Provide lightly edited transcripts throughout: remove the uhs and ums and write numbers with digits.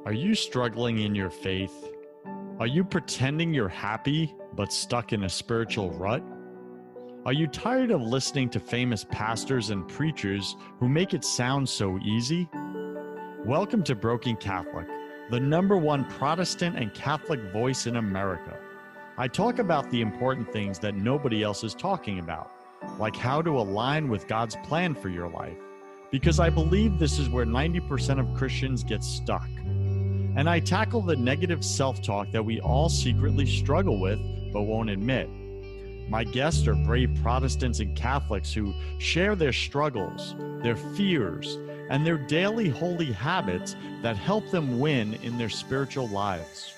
Are you struggling in your faith? Are you pretending you're happy but stuck in a spiritual rut? Are you tired of listening to famous pastors and preachers who make it sound so easy? Welcome to Broken Catholic, the #1 Protestant and Catholic voice in America. I talk about the important things that nobody else is talking about, like how to align with God's plan for your life, because I believe this is where 90% of Christians get stuck. And I tackle the negative self-talk that we all secretly struggle with but won't admit. My guests are brave Protestants and Catholics who share their struggles, their fears, and their daily holy habits that help them win in their spiritual lives.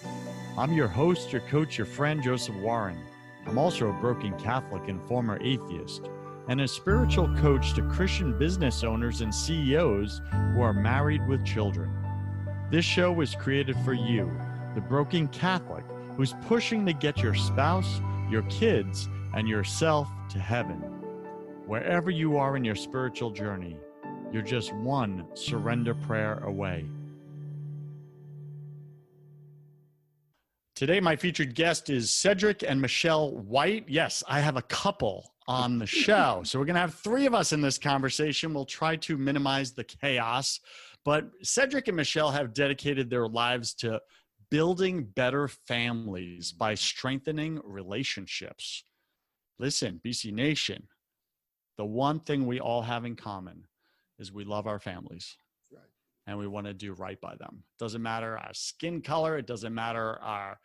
I'm your host, your coach, your friend, Joseph Warren. I'm also a broken Catholic and former atheist, and a spiritual coach to Christian business owners and CEOs who are married with children. This show was created for you, the broken Catholic who's pushing to get your spouse, your kids, and yourself to heaven. Wherever you are in your spiritual journey, you're just one surrender prayer away. Today, my featured guest is Cedric and Michelle White. Yes, I have a couple on the show. So we're going to have 3 of us in this conversation. We'll try to minimize the chaos. But Cedric and Michelle have dedicated their lives to building better families by strengthening relationships. Listen, BC Nation, the one thing we all have in common is we love our families. Right. And we want to do right by them. It doesn't matter our skin color. It doesn't matter our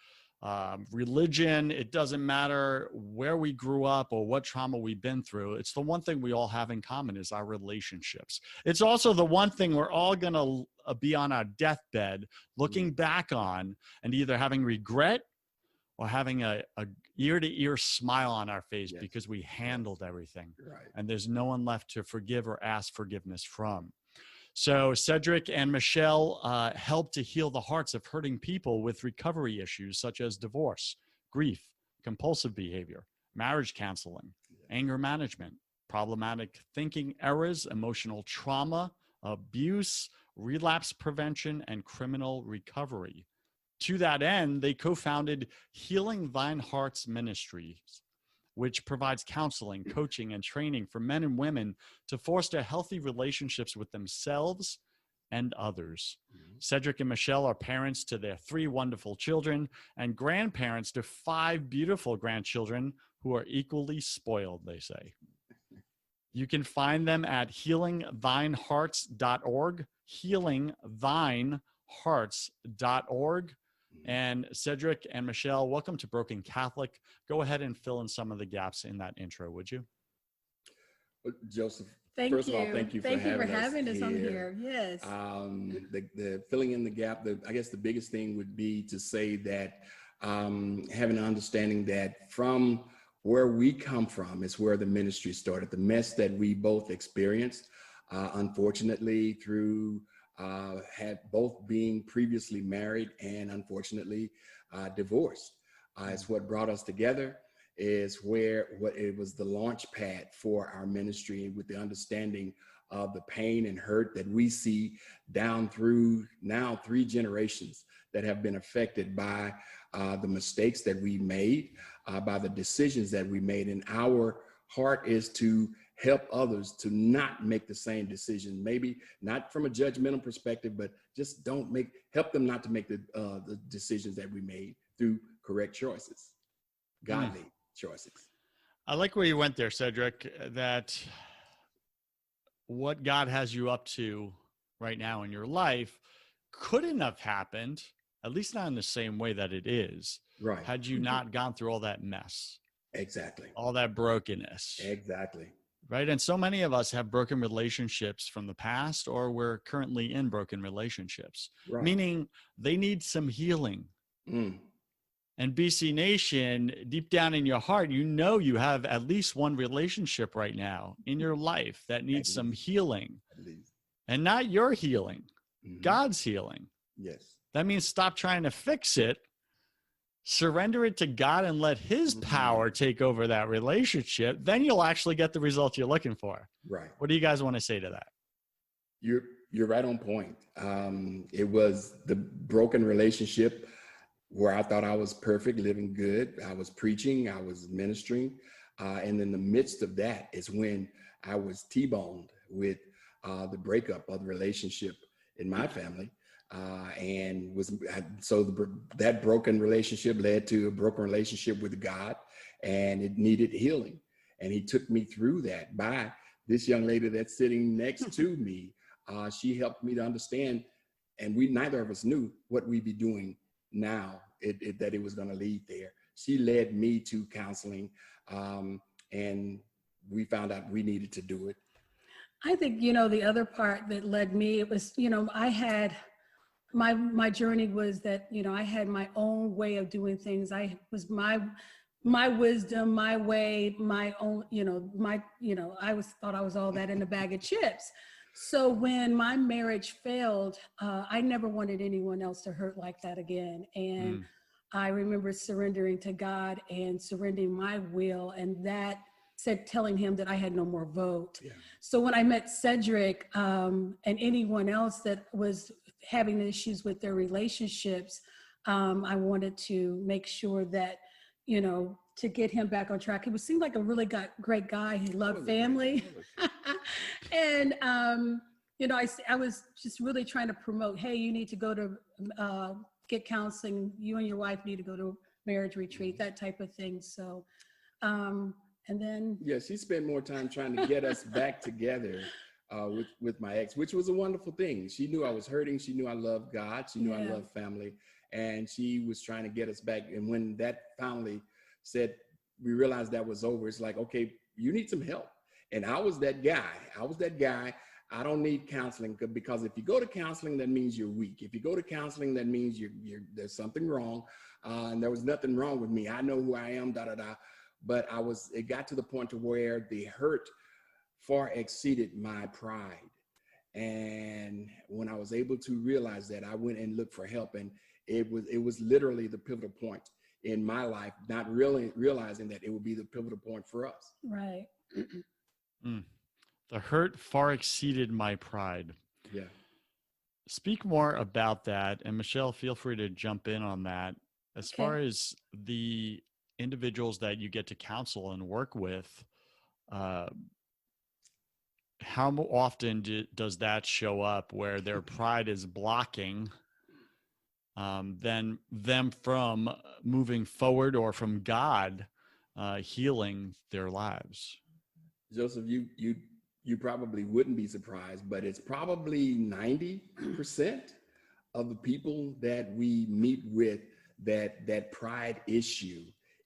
religion. It doesn't matter where we grew up or what trauma we've been through. It's the one thing we all have in common is our relationships. It's also the one thing we're all going to be on our deathbed looking back on and either having regret or having a ear-to-ear smile on our face because we handled everything. Right. And there's no one left to forgive or ask forgiveness from. So Cedric and Michelle help to heal the hearts of hurting people with recovery issues such as divorce, grief, compulsive behavior, marriage counseling, anger management, problematic thinking errors, emotional trauma, abuse, relapse prevention, and criminal recovery. To that end, they co-founded Healing Thine Hearts Ministries, which provides counseling, coaching, and training for men and women to foster healthy relationships with themselves and others. Mm-hmm. Cedric and Michelle are parents to their 3 wonderful children and grandparents to 5 beautiful grandchildren who are equally spoiled, they say. You can find them at healingthinehearts.org, healingthinehearts.org. And Cedric and Michelle, welcome to Broken Catholic. Go ahead and fill in some of the gaps in that intro, would you? Joseph, first of all, thank you for having us on here. Yes. The filling in the gap, I guess the biggest thing would be to say that having an understanding that from where we come from is where the ministry started. The mess that we both experienced, unfortunately, through had both being previously married and unfortunately divorced. It's what brought us together, is it was the launch pad for our ministry with the understanding of the pain and hurt that we see down through now 3 generations that have been affected by the mistakes that we made, by the decisions that we made. And our heart is to help others to not make the same decision, maybe not from a judgmental perspective, but just help them not to make the decisions that we made through correct choices, godly choices. I like where you went there, Cedric, that what God has you up to right now in your life couldn't have happened, at least not in the same way that it is, right, had you not gone through all that mess. Exactly. All that brokenness. Exactly. Right. And so many of us have broken relationships from the past, or we're currently in broken relationships, right, meaning they need some healing. And BC Nation, deep down in your heart, you have at least one relationship right now in your life that needs some healing. And not your healing, God's healing. Yes. That means stop trying to fix it. Surrender it to God and let his power take over that relationship. Then you'll actually get the results you're looking for. Right. What do you guys want to say to that? You're You're right on point. It was the broken relationship where I thought I was perfect, living good. I was preaching, I was ministering. And in the midst of that is when I was T-boned with the breakup of the relationship in my family. That broken relationship led to a broken relationship with God, and it needed healing. And he took me through that by this young lady that's sitting next to me. She helped me to understand, and neither of us knew what we'd be doing now, that it was going to lead there. She led me to counseling, and we found out we needed to do it. I think, the other part that led me, it was, I had my journey was that, I had my own way of doing things. I was my wisdom, my way, my own, I thought I was all that in a bag of chips. So when my marriage failed, I never wanted anyone else to hurt like that again. And I remember surrendering to God and surrendering my will, and that telling him that I had no more vote. Yeah. So when I met Cedric and anyone else that was having issues with their relationships, I wanted to make sure that, to get him back on track. He seemed like a really great guy. He loved family. And, I was just really trying to promote, hey, you need to go to get counseling. You and your wife need to go to marriage retreat, that type of thing. So, and then. Yeah, she spent more time trying to get us back together with my ex, which was a wonderful thing. She knew I was hurting. She knew I loved God. She knew I loved family. And she was trying to get us back. And when that finally said, we realized that was over, it's like, okay, you need some help. And I was that guy. I don't need counseling, because if you go to counseling, that means you're weak. If you go to counseling, that means there's something wrong. And there was nothing wrong with me. I know who I am, But it got to the point to where the hurt far exceeded my pride. And when I was able to realize that, I went and looked for help. And it was literally the pivotal point in my life, not really realizing that it would be the pivotal point for us. Right. The hurt far exceeded my pride. Yeah. Speak more about that. And Michelle, feel free to jump in on that. As far as the individuals that you get to counsel and work with, how often does that show up where their pride is blocking then them from moving forward, or from God healing their lives? Joseph, you probably wouldn't be surprised, but it's probably 90% of the people that we meet with that pride issue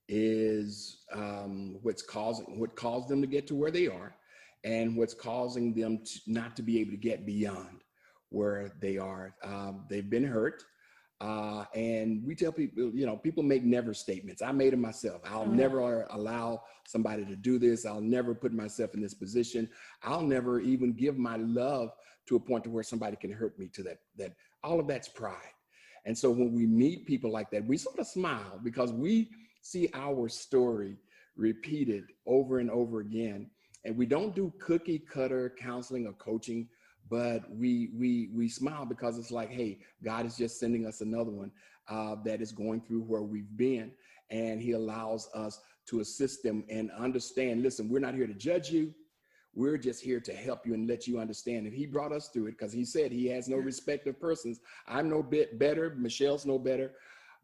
is what caused them to get to where they are, and what's causing them not to be able to get beyond where they are. They've been hurt. And we tell people, people make never statements. I made them myself. I'll never allow somebody to do this. I'll never put myself in this position. I'll never even give my love to a point to where somebody can hurt me, to that all of that's pride. And so when we meet people like that, we sort of smile, because we see our story repeated over and over again. And we don't do cookie cutter counseling or coaching, but we smile, because it's like, hey, God is just sending us another one that is going through where we've been. And he allows us to assist them and understand, listen, we're not here to judge you. We're just here to help you and let you understand. And he brought us through it, because he said he has no respect of persons. I'm no bit better. Michelle's no better.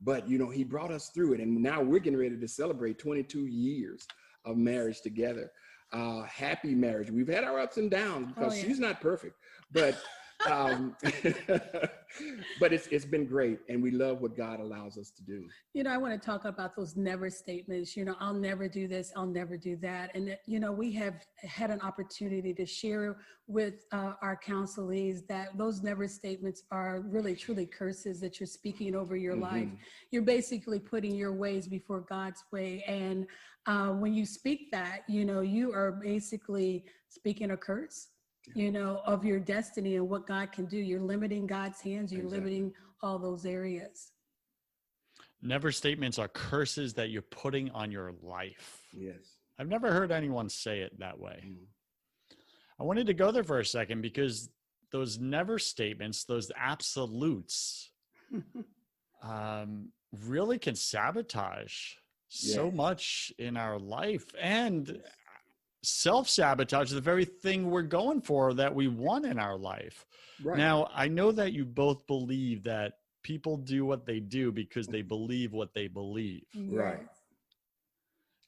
But, he brought us through it. And now we're getting ready to celebrate 22 years of marriage together. Happy marriage. We've had our ups and downs, because she's not perfect, but but it's been great, and we love what God allows us to do. I want to talk about those never statements. I'll never do this, I'll never do that. And we have had an opportunity to share with our counselees that those never statements are really truly curses that you're speaking over your life. You're basically putting your ways before God's way, and when you speak that, you are basically speaking a curse, of your destiny and what God can do. You're limiting God's hands. You're limiting all those areas. Never statements are curses that you're putting on your life. Yes. I've never heard anyone say it that way. I wanted to go there for a second, because those never statements, those absolutes, really can sabotage so much in our life and self-sabotage the very thing we're going for that we want in our life. Right. Now, I know that you both believe that people do what they do because they believe what they believe. Right.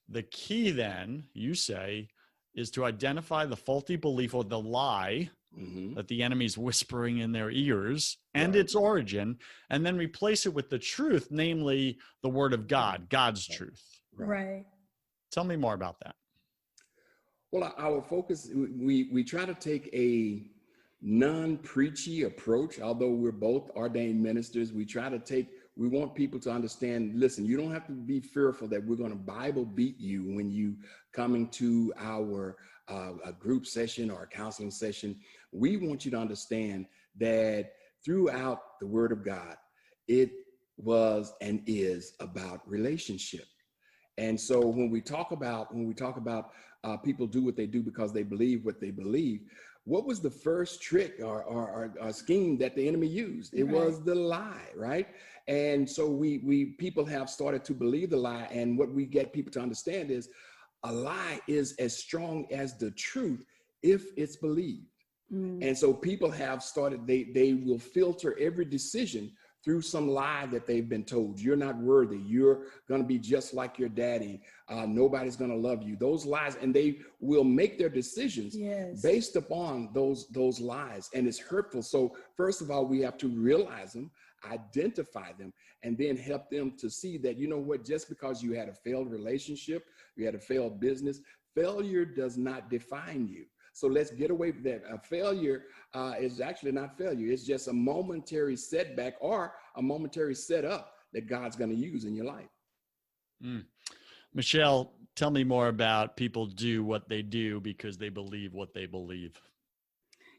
The key then, you say, is to identify the faulty belief or the lie that the enemy's whispering in their ears and its origin, and then replace it with the truth, namely the word of God, God's truth. Right. Tell me more about that. Well, our focus, we try to take a non-preachy approach. Although we're both ordained ministers, we want people to understand, listen, you don't have to be fearful that we're going to Bible beat you when you come into our a group session or a counseling session. We want you to understand that throughout the Word of God, it was and is about relationship. And so when we talk about people do what they do because they believe what they believe, what was the first trick or scheme that the enemy used? It was the lie, right? And so people have started to believe the lie. And what we get people to understand is a lie is as strong as the truth if it's believed. And so people have started, they will filter every decision through some lie that they've been told. You're not worthy. You're going to be just like your daddy. Nobody's going to love you. Those lies, and they will make their decisions based upon those lies, and it's hurtful. So first of all, we have to realize them, identify them, and then help them to see that, you know what, just because you had a failed relationship, you had a failed business, failure does not define you. So let's get away from that. A failure is actually not failure. It's just a momentary setback or a momentary setup that God's going to use in your life. Michelle, tell me more about people do what they do because they believe what they believe.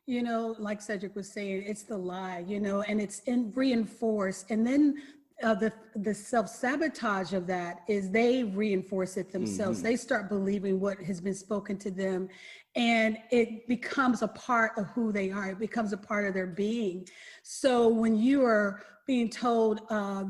You know, like Cedric was saying, it's the lie, you know, and it's reinforced. And then the self-sabotage of that is they reinforce it themselves. They start believing what has been spoken to them, and it becomes a part of who they are. It becomes a part of their being. So when you are being told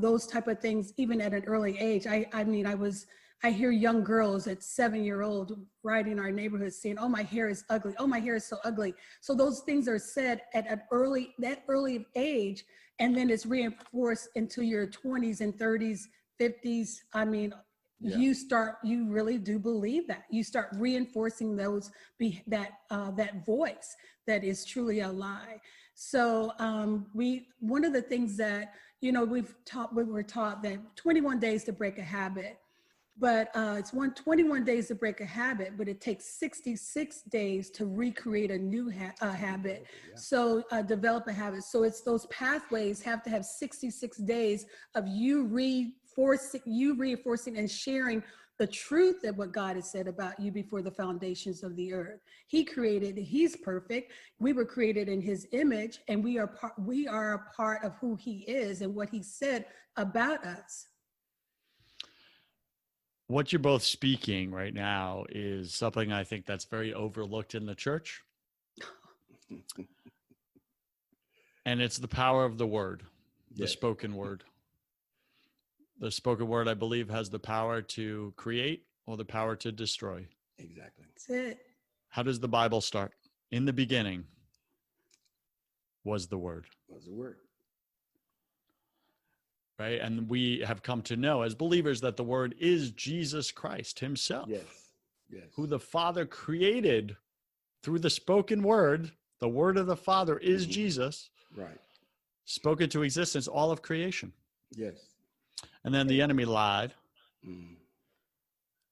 those type of things, even at an early age, I hear young girls at 7-year-old riding our neighborhood saying, "Oh, my hair is ugly. Oh, my hair is so ugly." So those things are said at that early age, and then it's reinforced into your 20s and 30s, 50s. I mean, you really do believe that. You start reinforcing that voice that is truly a lie. So one of the things that, you know, we were taught that 21 days to break a habit. But it's 21 days to break a habit, but it takes 66 days to recreate a new habit. So develop a habit. So it's those pathways have to have 66 days of you reinforcing and sharing the truth of what God has said about you before the foundations of the earth. He's perfect. We were created in his image, and we are a part of who he is and what he said about us. What you're both speaking right now is something I think that's very overlooked in the church. And it's the power of the word, the spoken word. The spoken word, I believe, has the power to create or the power to destroy. Exactly. That's it. How does the Bible start? In the beginning was the word. Was the word. Right? And we have come to know as believers that the word is Jesus Christ himself. Yes. Who the Father created through the spoken word. The word of the Father is Jesus. Right. Spoken to existence, all of creation. Yes. And then the enemy lied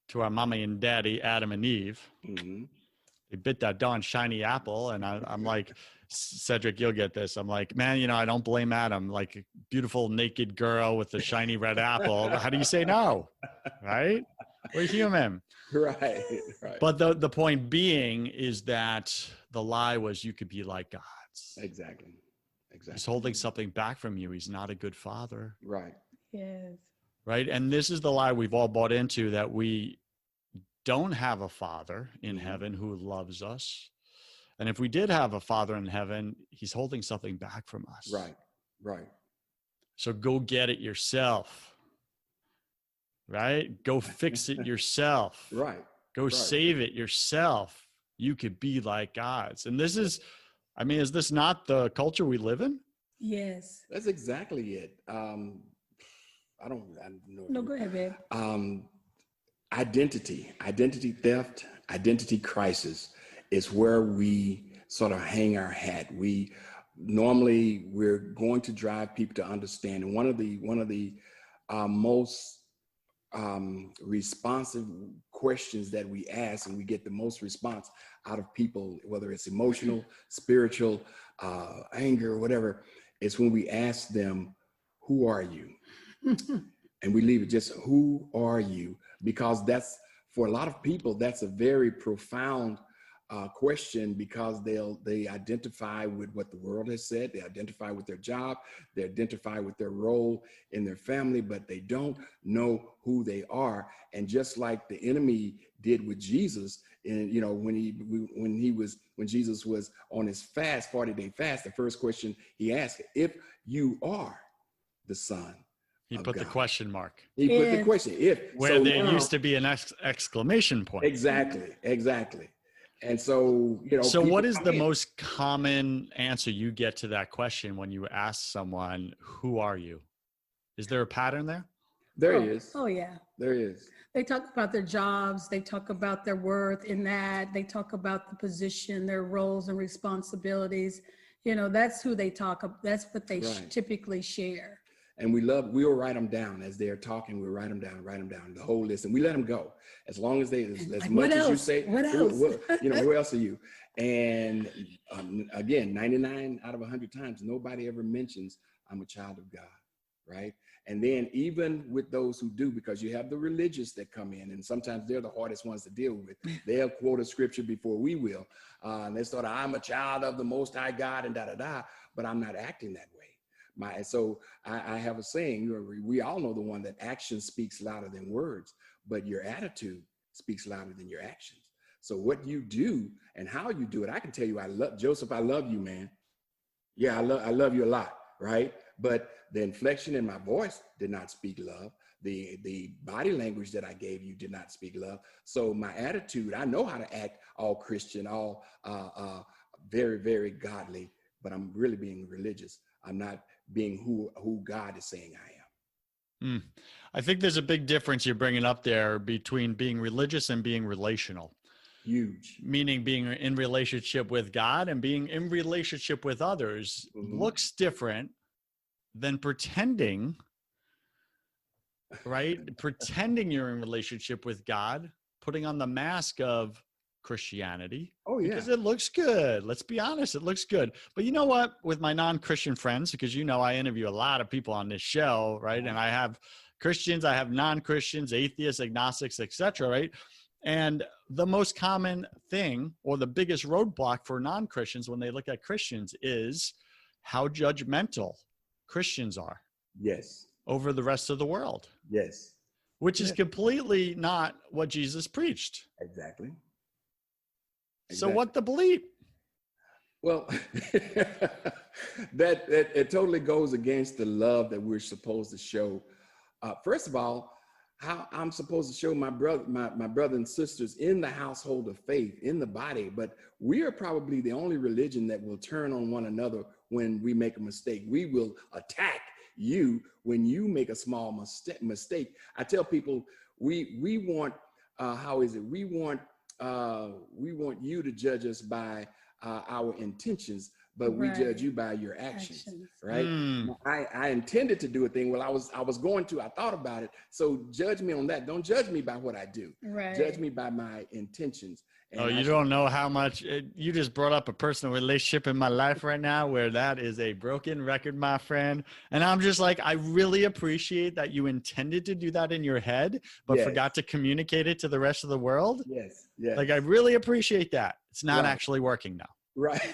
to our mommy and daddy, Adam and Eve. They bit that darn shiny apple. And I'm like, Cedric, you'll get this. I'm like, man, you know, I don't blame Adam. Like a beautiful naked girl with a shiny red apple. How do you say no? Right? We're human. Right. But the point being is that the lie was you could be like God. Exactly. He's holding something back from you. He's not a good father. Right. Yes. Right. And this is the lie we've all bought into, that we don't have a father in heaven who loves us. And if we did have a Father in heaven, he's holding something back from us. Right. Right. So go get it yourself. Right? Go fix it yourself. Right. Go save it yourself. You could be like God's. And this is, I mean, is this not the culture we live in? Yes. That's exactly it. I don't know. No, go ahead, babe. Identity theft, identity crisis is where we sort of hang our hat. We're going to drive people to understand. And one of the most responsive questions that we ask, and we get the most response out of people, whether it's emotional, spiritual, anger, whatever, is when we ask them, who are you? And we leave it just, who are you? Because that's, for a lot of people, that's a very profound question, because they identify with what the world has said, they identify with their job, they identify with their role in their family, but they don't know who they are. And just like the enemy did with Jesus, and when Jesus was on his fast, 40-day fast, the first question he asked, if you are the Son. He put the question mark. He put the question, if. Where there used to be an exclamation point. Exactly. And so, So what is the most common answer you get to that question when you ask someone, who are you? Is there a pattern there? There is. Oh, yeah. There is. They talk about their jobs. They talk about their worth in that. They talk about the position, their roles and responsibilities. That's who they talk about. That's what they typically share. And we'll write them down as they're talking. We'll write them down, the whole list, and we let them go as long as as much as you say. What else? Who else are you? And again, 99 out of 100 times, nobody ever mentions I'm a child of God, right? And then even with those who do, because you have the religious that come in, and sometimes they're the hardest ones to deal with. They'll quote a scripture before we will. And they start, I'm a child of the Most High God and da-da-da, but I'm not acting that way. So I have a saying, we all know the one that action speaks louder than words, but your attitude speaks louder than your actions. So what you do and how you do it, I can tell you, Joseph, I love you, man. Yeah, I love you a lot, right? But the inflection in my voice did not speak love. The body language that I gave you did not speak love. So my attitude, I know how to act all Christian, all very, very godly, but I'm really being religious. I'm not being who God is saying I am. I think there's a big difference you're bringing up there between being religious and being relational. Huge. Meaning being in relationship with God and being in relationship with others looks different than pretending, right? Pretending you're in relationship with God, putting on the mask of Christianity. Oh, yeah. Because it looks good. Let's be honest. It looks good. But you know what? With my non-Christian friends, because I interview a lot of people on this show, right? And I have Christians, I have non-Christians, atheists, agnostics, etc., right? And the most common thing, or the biggest roadblock for non-Christians when they look at Christians, is how judgmental Christians are. Yes. Over the rest of the world. Yes. Which is completely not what Jesus preached. Exactly. So what the bleep? Well, that it totally goes against the love that we're supposed to show. First of all, how I'm supposed to show my brother and sisters in the household of faith, in the body, but we are probably the only religion that will turn on one another when we make a mistake. We will attack you when you make a small mistake. I tell people we want we want you to judge us by our intentions, but we judge you by your actions. Right? I intended to do a thing. Well, I was going to. I thought about it. So judge me on that. Don't judge me by what I do. Right. Judge me by my intentions. And you don't know how much you just brought up a personal relationship in my life right now where that is a broken record, my friend. And I'm just like, I really appreciate that you intended to do that in your head, but forgot to communicate it to the rest of the world. Yes. Yes. Like, I really appreciate that. It's not actually working now. Right.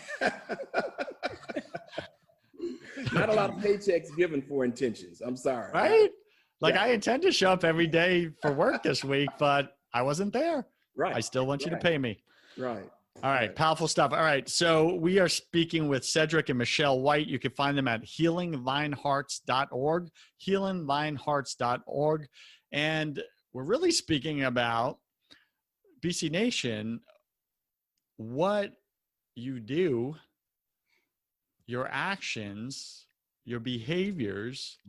Not a lot of paychecks given for intentions. I'm sorry. Right? Like, I intend to show up every day for work this week, but I wasn't there. Right. I still want you to pay me. Right. All right, powerful stuff. All right, so we are speaking with Cedric and Michelle White. You can find them at healingthinehearts.org, healingthinehearts.org. And we're really speaking about, BC Nation, what you do, your actions, your behaviors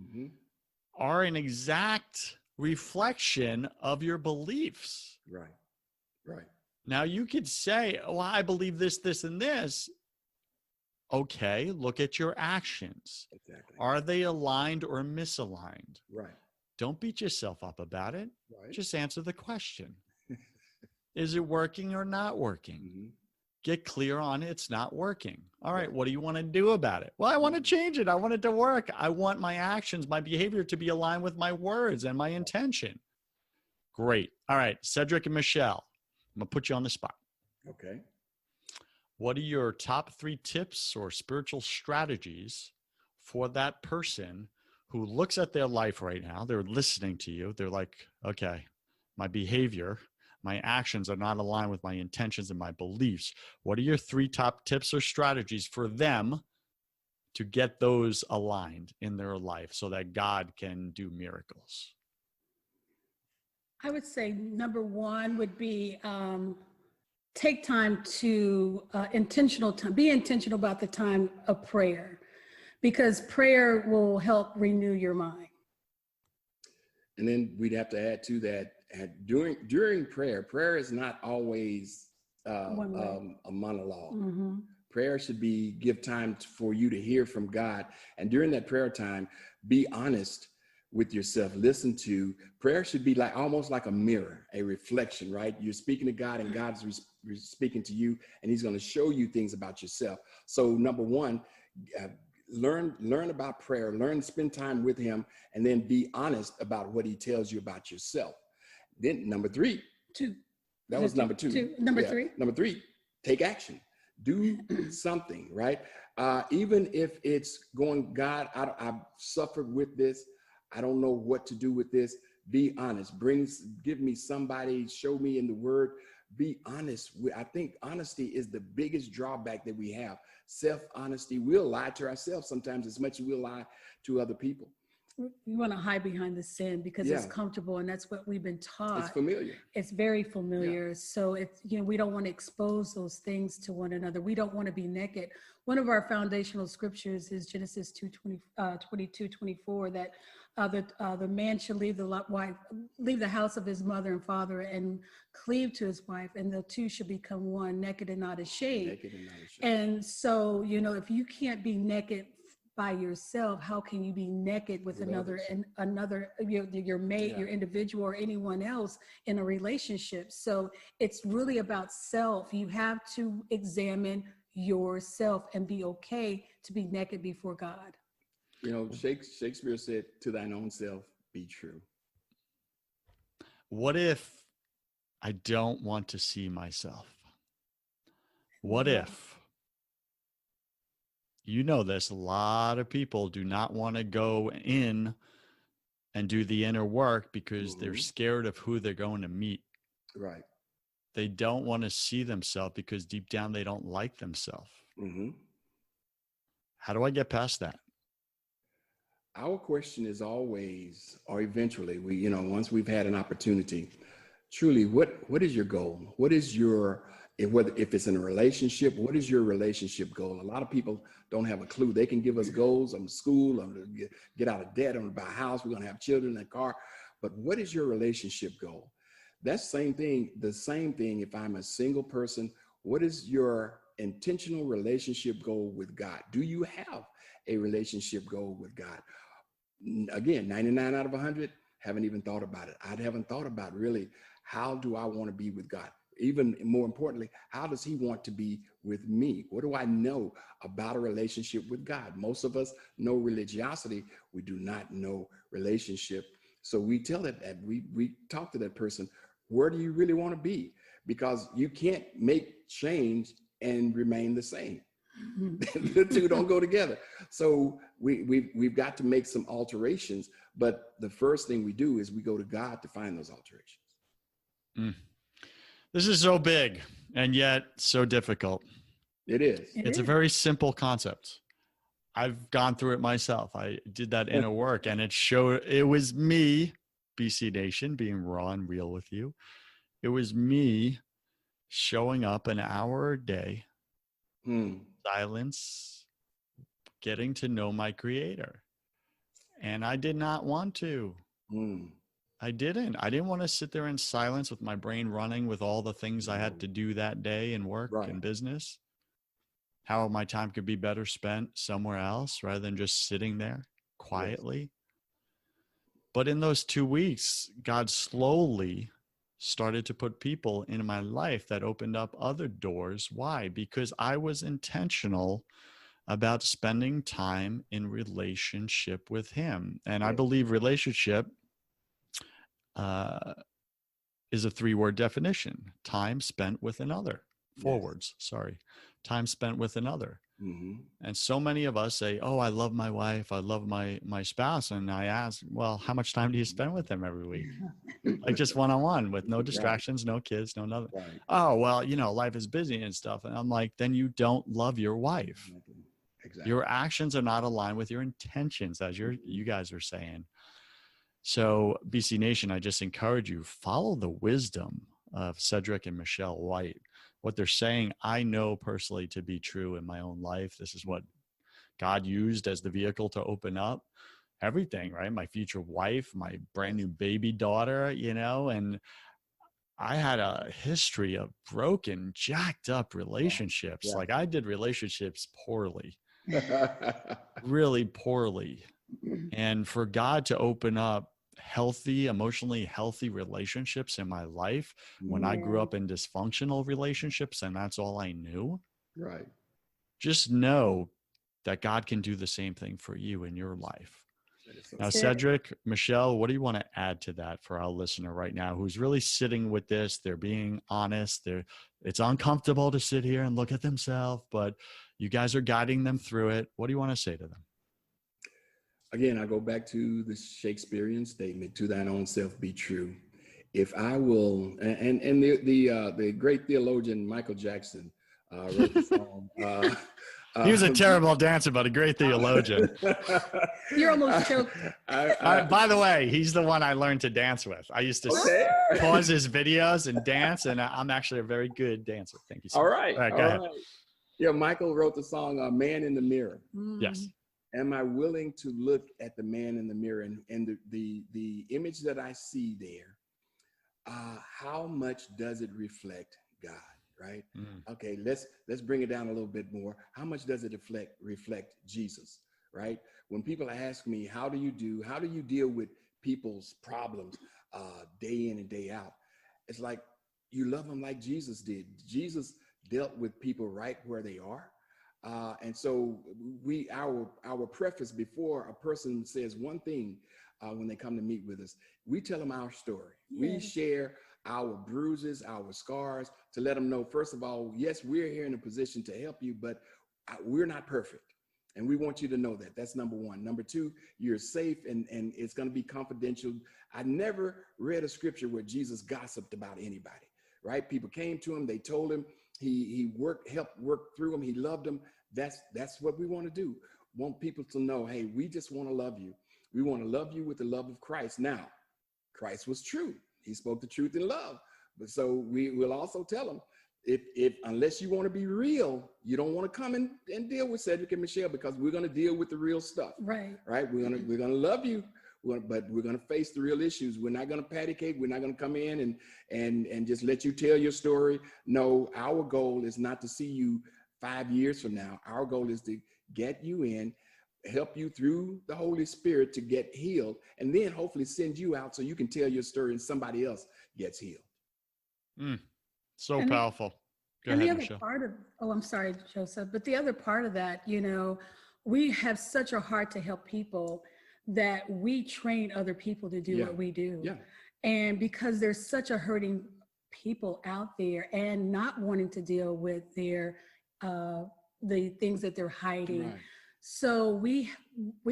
are an exact reflection of your beliefs. Right. Now you could say, well, I believe this, this, and this. Okay, look at your actions. Exactly. Are they aligned or misaligned? Right. Don't beat yourself up about it. Right. Just answer the question. Is it working or not working? Get clear on it's not working. All right, what do you want to do about it? Well, I want to change it. I want it to work. I want my actions, my behavior to be aligned with my words and my intention. Great. All right, Cedric and Michelle, I'm going to put you on the spot. Okay. What are your top 3 tips or spiritual strategies for that person who looks at their life right now? They're listening to you. They're like, okay, my behavior, my actions are not aligned with my intentions and my beliefs. What are your 3 top tips or strategies for them to get those aligned in their life so that God can do miracles? I would say number 1 would be take time to be intentional about the time of prayer, because prayer will help renew your mind. And then we'd have to add to that, during prayer is not always a monologue. Prayer should give time for you to hear from God. And during that prayer time, be honest with yourself. Prayer should be almost like a mirror, a reflection, right? You're speaking to God and God's speaking to you, and he's going to show you things about yourself. So number 1, learn about prayer, spend time with him, and then be honest about what he tells you about yourself. Then number 3, that was number 2. Number 3. Number 3, take action. Do something, right? Even if it's going, God, I've suffered with this. I don't know what to do with this. Be honest. Give me somebody, show me in the word. Be honest. I think honesty is the biggest drawback that we have. Self-honesty. We'll lie to ourselves sometimes as much as we'll lie to other people. We want to hide behind the sin because it's comfortable, and that's what we've been taught. It's familiar. It's very familiar. So it's, we don't want to expose those things to one another. We don't want to be naked. One of our foundational scriptures is Genesis 22:24, that the man should leave the house of his mother and father and cleave to his wife, and the two should become one, naked and not ashamed. And so, if you can't be naked by yourself, how can you be naked with another your mate, your individual, or anyone else in a relationship? So it's really about self. You have to examine yourself and be okay to be naked before God. Shakespeare said, "To thine own self be true." What if I don't want to see myself? What if, this, a lot of people do not want to go in and do the inner work because they're scared of who they're going to meet. Right. They don't want to see themselves because deep down they don't like themselves. How do I get past that? Our question is always, or eventually, once we've had an opportunity, truly, what is your goal? What is if it's in a relationship, what is your relationship goal? A lot of people don't have a clue. They can give us goals. I'm school, I'm going to get out of debt, I'm going to buy a house, we're going to have children and a car. But what is your relationship goal? That's the same thing if I'm a single person. What is your intentional relationship goal with God? Do you have a relationship goal with God? Again, 99 out of 100 haven't even thought about it. I haven't thought about really, how do I want to be with God? Even more importantly, how does he want to be with me? What do I know about a relationship with God? Most of us know religiosity. We do not know relationship. So we tell that we talk to that person, where do you really want to be? Because you can't make change and remain the same. The two don't go together. So we've got to make some alterations. But the first thing we do is we go to God to find those alterations. This is so big. And yet so difficult. It is. It's a very simple concept. I've gone through it myself. I did that inner work, and it was me, BC Nation, being raw and real with you. It was me showing up an hour a day, silence, getting to know my creator. And I did not want to. I didn't want to sit there in silence with my brain running with all the things I had to do that day in work and business. How my time could be better spent somewhere else rather than just sitting there quietly. Yes. But in those 2 weeks, God slowly started to put people in my life that opened up other doors. Why? Because I was intentional about spending time in relationship with him. And I believe relationship is a 3-word definition: time spent with another. 4 words, sorry. Time spent with another. And so many of us say, oh, I love my wife, I love my spouse. And I ask, well, how much time do you spend with them every week? Like just one-on-one with no distractions, no kids, no nothing. Oh, well, life is busy and stuff. And I'm like, then you don't love your wife. Exactly. Your actions are not aligned with your intentions, as you guys are saying. So BC Nation, I just encourage you, follow the wisdom of Cedric and Michelle White. What they're saying, I know personally to be true in my own life. This is what God used as the vehicle to open up everything, right? My future wife, my brand new baby daughter, and I had a history of broken, jacked up relationships. Like I did relationships poorly, really poorly. And for God to open up healthy, emotionally healthy relationships in my life when I grew up in dysfunctional relationships and that's all I knew. Right. Just know that God can do the same thing for you in your life. Now, Cedric, Michelle, what do you want to add to that for our listener right now who's really sitting with this? They're being honest. It's uncomfortable to sit here and look at themselves, but you guys are guiding them through it. What do you want to say to them? Again, I go back to the Shakespearean statement, to thine own self be true. If I will, and the great theologian Michael Jackson wrote the song. He was a terrible dancer, but a great theologian. You're almost choked. By the way, he's the one I learned to dance with. I used to pause his videos and dance, and I'm actually a very good dancer. Thank you so much. All right, go ahead. Yeah, Michael wrote the song Man in the Mirror. Yes. Am I willing to look at the man in the mirror and the image that I see there? How much does it reflect God? Right? Okay, let's bring it down a little bit more. How much does it reflect Jesus? Right? When people ask me, how do you deal with people's problems day in and day out? It's like you love them like Jesus did. Jesus dealt with people right where they are. And so our preface before a person says one thing when they come to meet with us, we tell them our story. Yes. We share our bruises, our scars, to let them know, first of all, yes, we're here in a position to help you, but we're not perfect. And we want you to know that. That's number one. Number two, you're safe and it's going to be confidential. I never read a scripture where Jesus gossiped about anybody, right? People came to him, they told him, he helped work through them. He loved them. That's what we want to do. Want people to know, hey, we just want to love you. We want to love you with the love of Christ. Now, Christ was true. He spoke the truth in love. But so we will also tell them, if unless you want to be real, you don't want to come and deal with Cedric and Michelle, because we're going to deal with the real stuff. Right. Right. We're gonna love you. But we're going to face the real issues. We're not going to patty cake. We're not going to come in and just let you tell your story. No, our goal is not to see you 5 years from now. Our goal is to get you in, help you through the Holy Spirit to get healed, and then hopefully send you out so you can tell your story and somebody else gets healed. So powerful. Go ahead, the other Michelle. I'm sorry, Joseph, but the other part of that, we have such a heart to help people that we train other people to do what we do. Yeah. And because there's such a hurting people out there and not wanting to deal with their the things that they're hiding. Right. So we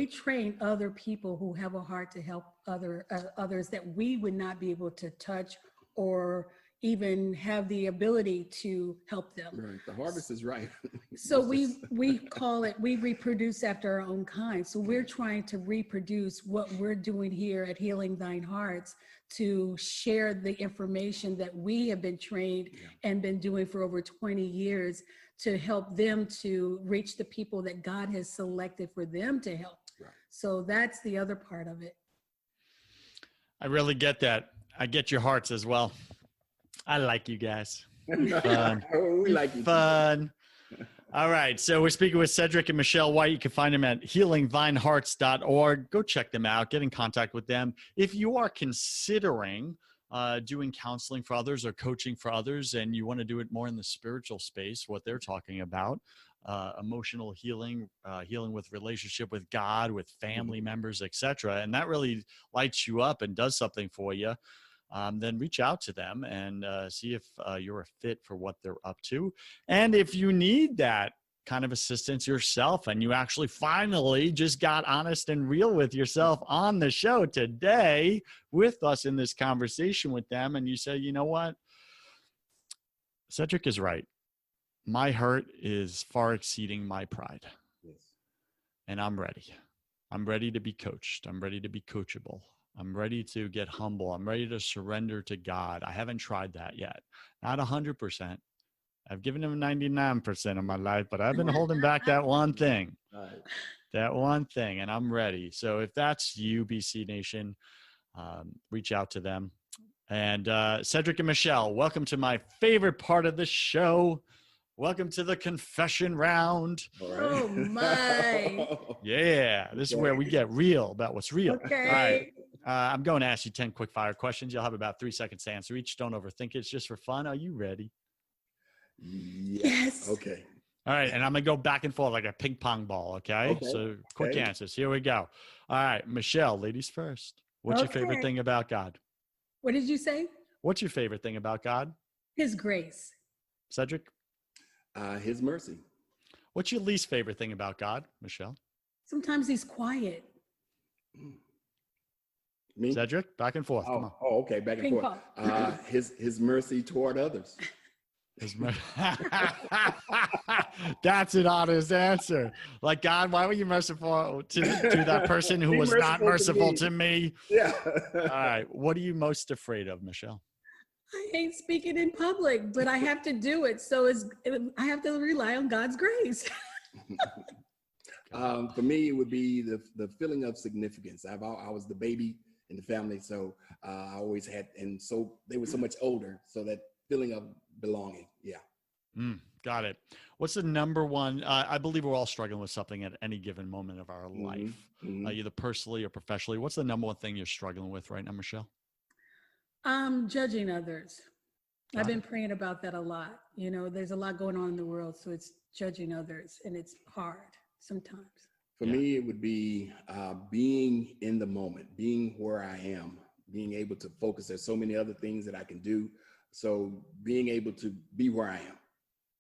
train other people who have a heart to help others that we would not be able to touch or even have the ability to help them. Right. The harvest is ripe. So we call it, we reproduce after our own kind. So we're trying to reproduce what we're doing here at Healing Thine Hearts, to share the information that we have been trained and been doing for over 20 years, to help them to reach the people that God has selected for them to help. Right. So that's the other part of it. I really get that. I get your hearts as well. I like you guys. Fun. We like you. Fun. All right. So we're speaking with Cedric and Michelle White. You can find them at healingthinehearts.org. Go check them out. Get in contact with them. If you are considering doing counseling for others or coaching for others, and you want to do it more in the spiritual space, what they're talking about, emotional healing, healing with relationship with God, with family members, etc., and that really lights you up and does something for you, then reach out to them and see if you're a fit for what they're up to. And if you need that kind of assistance yourself, and you actually finally just got honest and real with yourself on the show today with us in this conversation with them, and you say, you know what, Cedric is right. My hurt is far exceeding my pride. Yes. And I'm ready. I'm ready to be coached. I'm ready to be coachable. I'm ready to get humble. I'm ready to surrender to God. I haven't tried that yet. Not 100%. I've given him 99% of my life, but I've been holding back that one thing. Right. That one thing, and I'm ready. So if that's you, BC Nation, reach out to them. And Cedric and Michelle, welcome to my favorite part of the show. Welcome to the confession round. All right. Oh my. Yeah, this is where we get real about what's real. Okay. All right. I'm going to ask you 10 quick fire questions. You'll have about 3 seconds to answer each. Don't overthink it. It's just for fun. Are you ready? Yes. Okay. All right. And I'm going to go back and forth like a ping pong ball. Okay. So quick answers. Here we go. All right. Michelle, ladies first. What's your favorite thing about God? What did you say? What's your favorite thing about God? His grace. Cedric? His mercy. What's your least favorite thing about God, Michelle? Sometimes he's quiet. Me? Cedric, back and forth. Come on. Oh, okay, back and forth. His mercy toward others. That's an honest answer. Like, God, why were you merciful to that person who was not merciful to me? Yeah. All right. What are you most afraid of, Michelle? I hate speaking in public, but I have to do it. So I have to rely on God's grace. For me, it would be the feeling of significance. I was the baby in the family, so I always had, and so they were so much older, so that feeling of belonging. Yeah. Got it. What's the number one? I believe we're all struggling with something at any given moment of our life, either personally or professionally. What's the number one thing you're struggling with right now, Michelle? Judging others. I've been praying about that a lot. You know, there's a lot going on in the world, so it's judging others, and it's hard sometimes. For me, it would be being in the moment, being where I am, being able to focus. There's so many other things that I can do. So being able to be where I am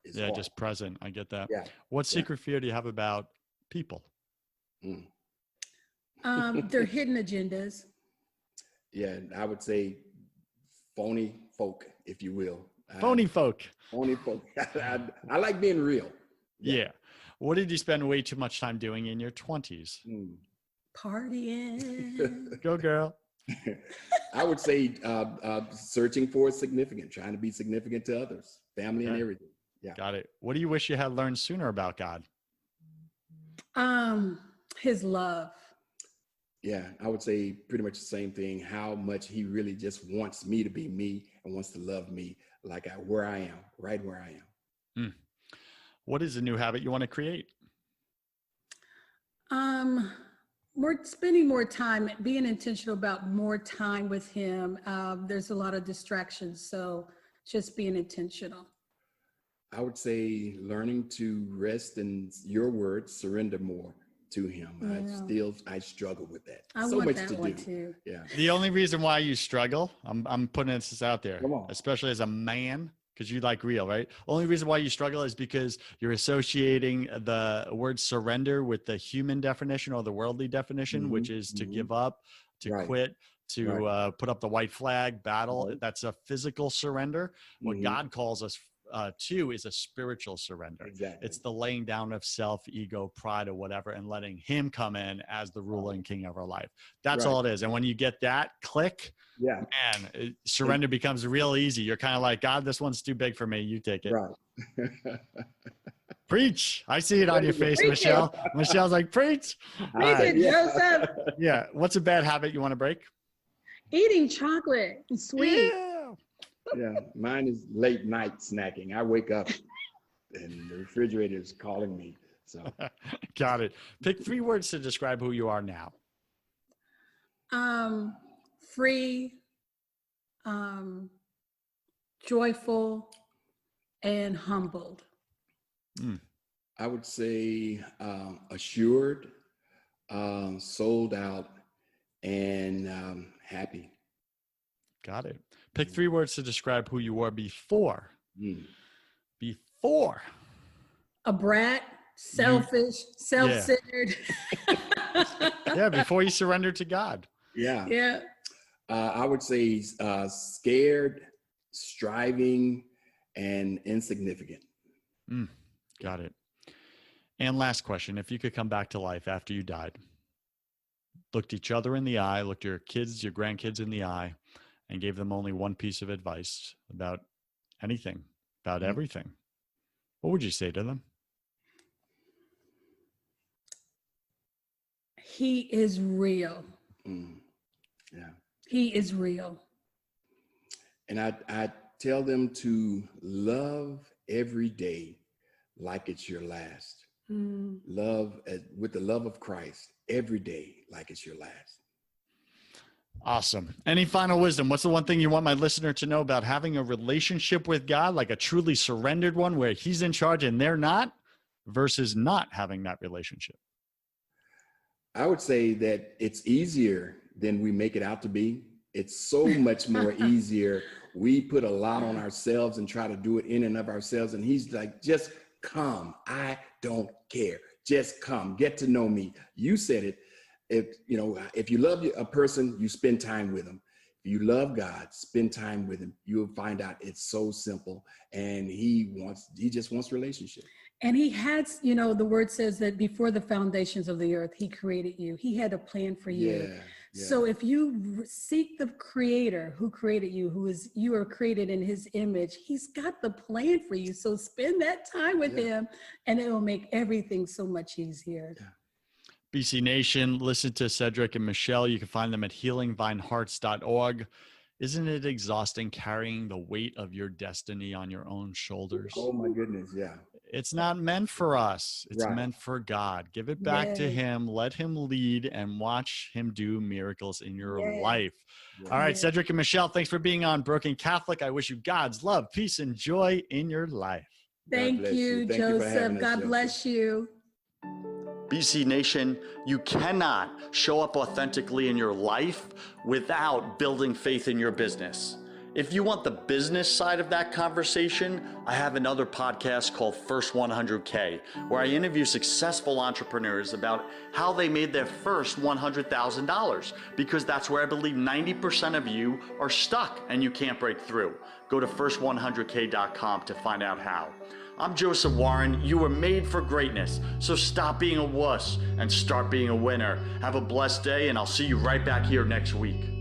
is hard. Just present. I get that. Yeah. What secret fear do you have about people? They're hidden agendas. Yeah, I would say phony folk, if you will. Phony folk. Phony folk. I like being real. Yeah. What did you spend way too much time doing in your 20s? Partying. Go, girl. I would say searching for significance, trying to be significant to others, family and everything. Yeah. Got it. What do you wish you had learned sooner about God? His love. Yeah, I would say pretty much the same thing. How much he really just wants me to be me and wants to love me like where I am, right where I am. What is a new habit you want to create? Spending more time, being intentional about more time with him. There's a lot of distractions, so just being intentional. I would say learning to rest in your words, surrender more to him. Yeah. I struggle with that. I so want much that to one do. Too. Yeah. The only reason why you struggle, I'm putting this out there, especially as a man, because you like real, right? Only reason why you struggle is because you're associating the word surrender with the human definition or the worldly definition, which is to give up, to quit, to put up the white flag, battle. That's a physical surrender. What God calls us to is a spiritual surrender. Exactly. It's the laying down of self, ego, pride, or whatever, and letting him come in as the ruler and king of our life. That's all it is. And when you get that click, man, surrender becomes real easy. You're kind of like, God, this one's too big for me. You take it. Right. Preach. I see it on your face, Michelle. Michelle's like, preach. Preach it, Joseph. Yeah. What's a bad habit you want to break? Eating chocolate and sweet. Yeah, mine is late night snacking. I wake up and the refrigerator is calling me. So got it. Pick 3 words to describe who you are now. Free, joyful, and humbled. I would say assured, sold out, and happy. Got it. Pick 3 words to describe who you were before. Before. A brat, selfish, self-centered. Yeah, before you surrendered to God. Yeah. I would say scared, striving, and insignificant. Got it. And last question, if you could come back to life after you died, looked each other in the eye, looked your kids, your grandkids in the eye, and gave them only one piece of advice about anything, about everything, what would you say to them? He is real. Yeah. He is real. And I tell them to love every day like it's your last. Love with the love of Christ every day like it's your last. Awesome. Any final wisdom? What's the one thing you want my listener to know about having a relationship with God, like a truly surrendered one where he's in charge and they're not, versus not having that relationship? I would say that it's easier than we make it out to be. It's so much more easier. We put a lot on ourselves and try to do it in and of ourselves. And he's like, just come. I don't care. Just come. Get to know me. You said it. If you love a person, you spend time with them. If you love God, spend time with him. You'll find out it's so simple. And he just wants relationship. And he had, the word says that before the foundations of the earth, he created you. He had a plan for you. Yeah. So if you seek the creator who created you, you are created in his image, he's got the plan for you. So spend that time with him and it will make everything so much easier. Yeah. BC Nation, listen to Cedric and Michelle. You can find them at healingvinehearts.org. Isn't it exhausting carrying the weight of your destiny on your own shoulders? Oh my goodness, yeah. It's not meant for us. It's meant for God. Give it back to him. Let him lead and watch him do miracles in your life. Yeah. All right, Cedric and Michelle, thanks for being on Broken Catholic. I wish you God's love, peace, and joy in your life. Thank you, Joseph. God bless you. BC Nation, you cannot show up authentically in your life without building faith in your business. If you want the business side of that conversation, I have another podcast called First 100K, where I interview successful entrepreneurs about how they made their first $100,000, because that's where I believe 90% of you are stuck and you can't break through. Go to first100k.com to find out how. I'm Joseph Warren. You were made for greatness, so stop being a wuss and start being a winner. Have a blessed day, and I'll see you right back here next week.